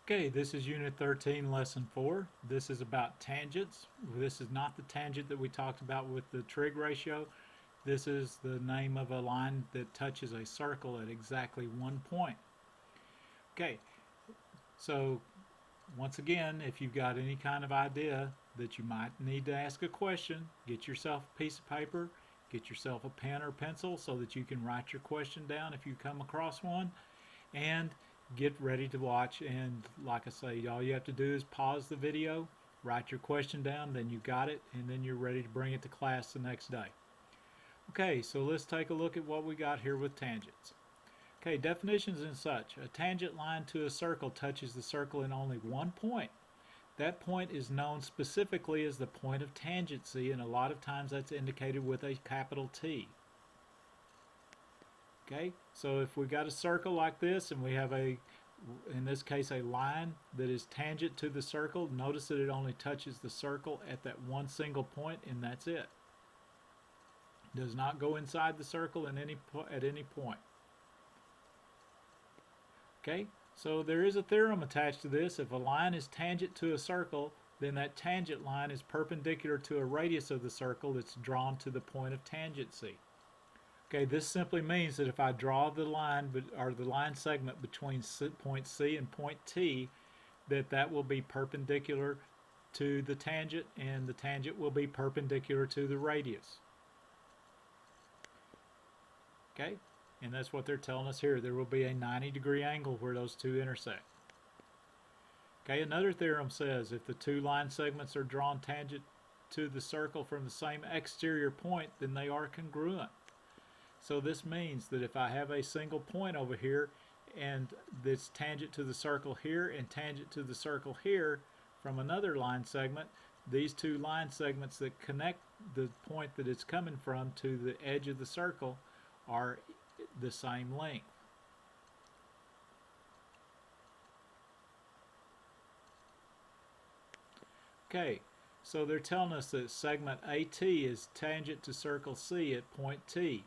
Okay, this is Unit 13, Lesson 4. This is about tangents. This is not the tangent that we talked about with the trig ratio. This is the name of a line that touches a circle at exactly 1 point. Okay, so once again, if you've got any kind of idea that you might need to ask a question, get yourself a piece of paper, get yourself a pen or pencil so that you can write your question down if you come across one, and get ready to watch. And like I say, all you have to do is pause the video, write your question down, then you got it, and then you're ready to bring it to class the next day. Okay, so let's take a look at what we got here with tangents. Okay, definitions and such. A tangent line to a circle touches the circle in only 1 point. That point is known specifically as the point of tangency, and a lot of times that's indicated with a capital T. Okay, so if we got a circle like this and we have in this case, a line that is tangent to the circle, notice that it only touches the circle at that one single point, and that's it. Does not go inside the circle at any point. Okay, so there is a theorem attached to this. If a line is tangent to a circle, then that tangent line is perpendicular to a radius of the circle that's drawn to the point of tangency. Okay, this simply means that if I draw the line or the line segment between point C and point T, that will be perpendicular to the tangent, and the tangent will be perpendicular to the radius. Okay, and that's what they're telling us here. There will be a 90-degree angle where those two intersect. Okay, another theorem says if the two line segments are drawn tangent to the circle from the same exterior point, then they are congruent. So this means that if I have a single point over here and that's tangent to the circle here and tangent to the circle here from another line segment, these two line segments that connect the point that it's coming from to the edge of the circle are the same length. Okay, so they're telling us that segment AT is tangent to circle C at point T,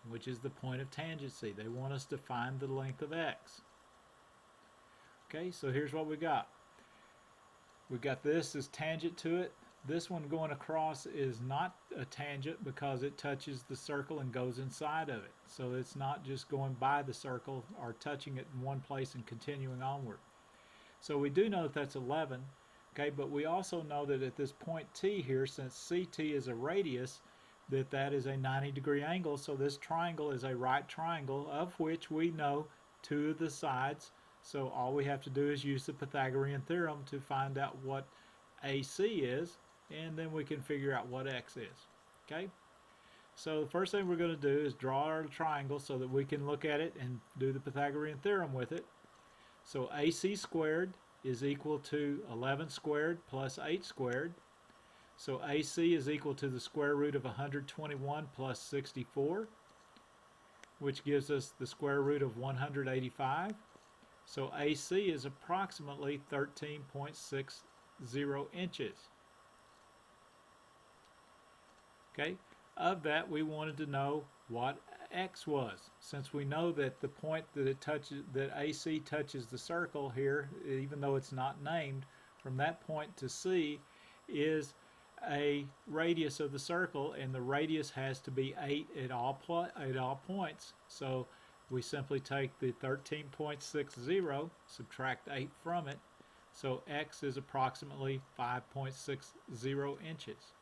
which is the point of tangency. They want us to find the length of X. Okay, so here's what we got. We've got this as tangent to it. This one going across is not a tangent because it touches the circle and goes inside of it. So it's not just going by the circle or touching it in one place and continuing onward. So we do know that that's 11. Okay, but we also know that at this point T here, since CT is a radius, that is a 90-degree angle. So this triangle is a right triangle, of which we know two of the sides. So all we have to do is use the Pythagorean theorem to find out what AC is, and then we can figure out what X is. Okay, so the first thing we're going to do is draw our triangle so that we can look at it and do the Pythagorean theorem with it. So AC squared is equal to 11 squared plus 8 squared. So AC is equal to the square root of 121 plus 64, which gives us the square root of 185. So AC is approximately 13.60 inches. Okay, of that we wanted to know what X was. Since we know that the point that AC touches the circle here, even though it's not named, from that point to C is a radius of the circle, and the radius has to be 8 at all points. So we simply take the 13.60, subtract 8 from it, so X is approximately 5.60 inches.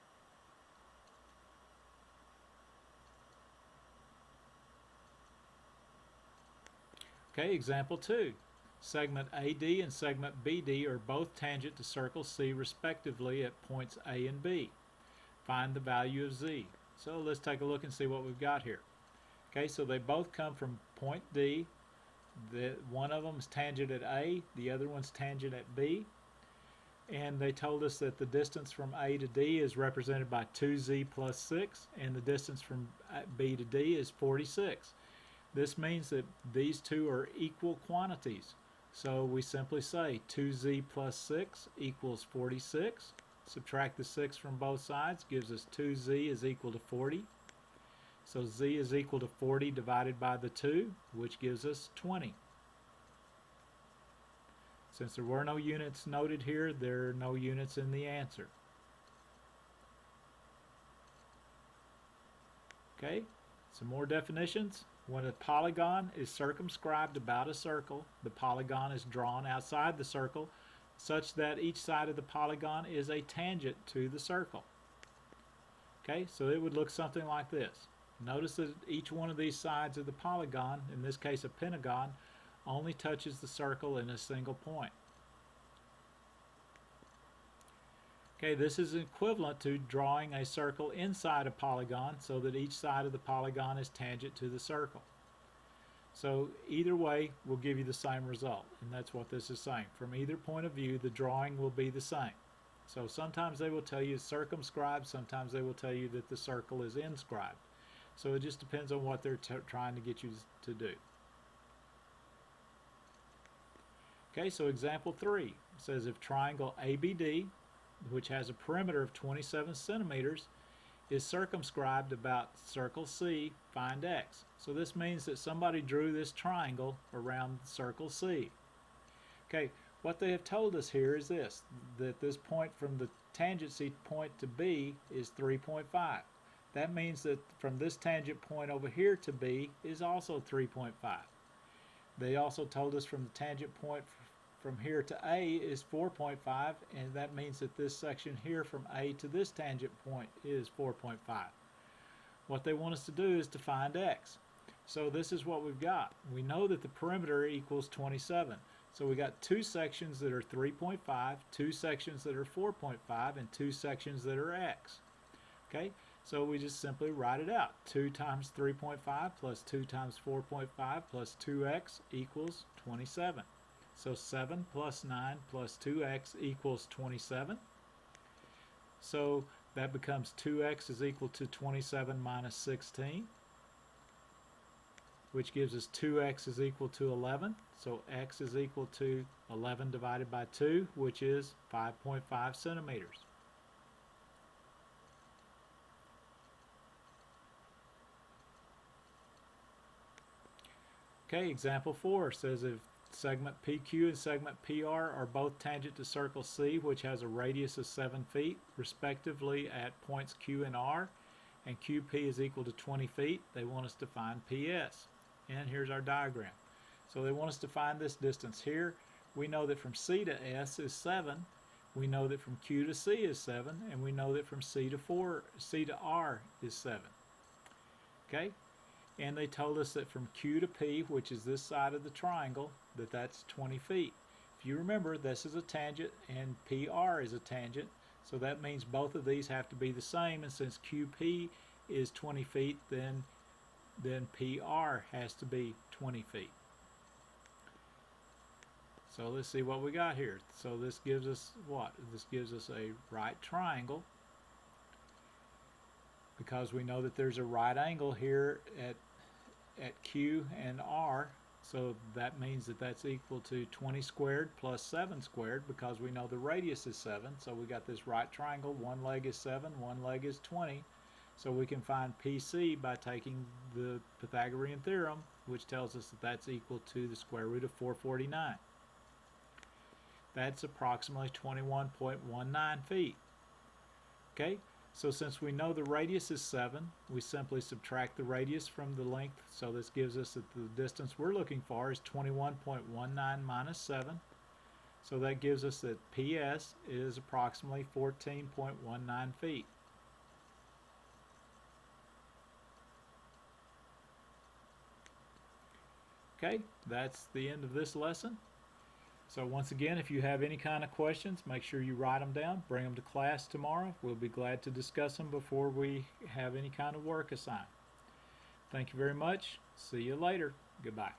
Okay, example 2. Segment AD and segment BD are both tangent to circle C respectively at points A and B. Find the value of Z. So let's take a look and see what we've got here. Okay, so they both come from point D. One of them is tangent at A, the other one's tangent at B. And they told us that the distance from A to D is represented by 2Z plus 6, and the distance from B to D is 46. This means that these two are equal quantities. So we simply say 2Z plus 6 equals 46. Subtract the 6 from both sides, gives us 2Z is equal to 40. So Z is equal to 40 divided by the 2, which gives us 20. Since there were no units noted here, there are no units in the answer. Okay, some more definitions. When a polygon is circumscribed about a circle, the polygon is drawn outside the circle such that each side of the polygon is a tangent to the circle. Okay, so it would look something like this. Notice that each one of these sides of the polygon, in this case a pentagon, only touches the circle in a single point. Okay, this is equivalent to drawing a circle inside a polygon so that each side of the polygon is tangent to the circle. So either way will give you the same result, and that's what this is saying. From either point of view, the drawing will be the same. So sometimes they will tell you circumscribed, sometimes they will tell you that the circle is inscribed. So it just depends on what they're trying to get you to do. Okay, so example 3 says if triangle ABD, which has a perimeter of 27 centimeters, is circumscribed about circle C, find X. So this means that somebody drew this triangle around circle C. Okay, what they have told us here is this, that this point from the tangency point to B is 3.5. That means that from this tangent point over here to B is also 3.5. They also told us from the tangent point from here to A is 4.5, and that means that this section here from A to this tangent point is 4.5. What they want us to do is to find X. So this is what we've got. We know that the perimeter equals 27. So we got two sections that are 3.5, two sections that are 4.5, and two sections that are X. Okay, so we just simply write it out. 2 times 3.5 plus 2 times 4.5 plus 2x equals 27. So 7 plus 9 plus 2x equals 27. So that becomes 2x is equal to 27 minus 16, which gives us 2x is equal to 11. So x is equal to 11 divided by 2, which is 5.5 centimeters. Okay, example 4 says if segment PQ and segment PR are both tangent to circle C, which has a radius of 7 feet, respectively at points Q and R, and QP is equal to 20 feet, they want us to find PS. And here's our diagram. So they want us to find this distance here. We know that from C to S is 7. We know that from Q to C is 7, and we know that from C to R is 7. Okay? And they told us that from Q to P, which is this side of the triangle, that's 20 feet. If you remember, this is a tangent and PR is a tangent, so that means both of these have to be the same, and since QP is 20 feet, then PR has to be 20 feet. So let's see what we got here. So this gives us what? This gives us a right triangle, because we know that there's a right angle here at Q and R, so that means that that's equal to 20 squared plus 7 squared, because we know the radius is 7. So we got this right triangle, one leg is 7, one leg is 20. So we can find PC by taking the Pythagorean theorem, which tells us that that's equal to the square root of 449. That's approximately 21.19 feet. Okay? So since we know the radius is 7, we simply subtract the radius from the length. So this gives us that the distance we're looking for is 21.19 minus 7. So that gives us that PS is approximately 14.19 feet. Okay, that's the end of this lesson. So once again, if you have any kind of questions, make sure you write them down, bring them to class tomorrow. We'll be glad to discuss them before we have any kind of work assigned. Thank you very much. See you later. Goodbye.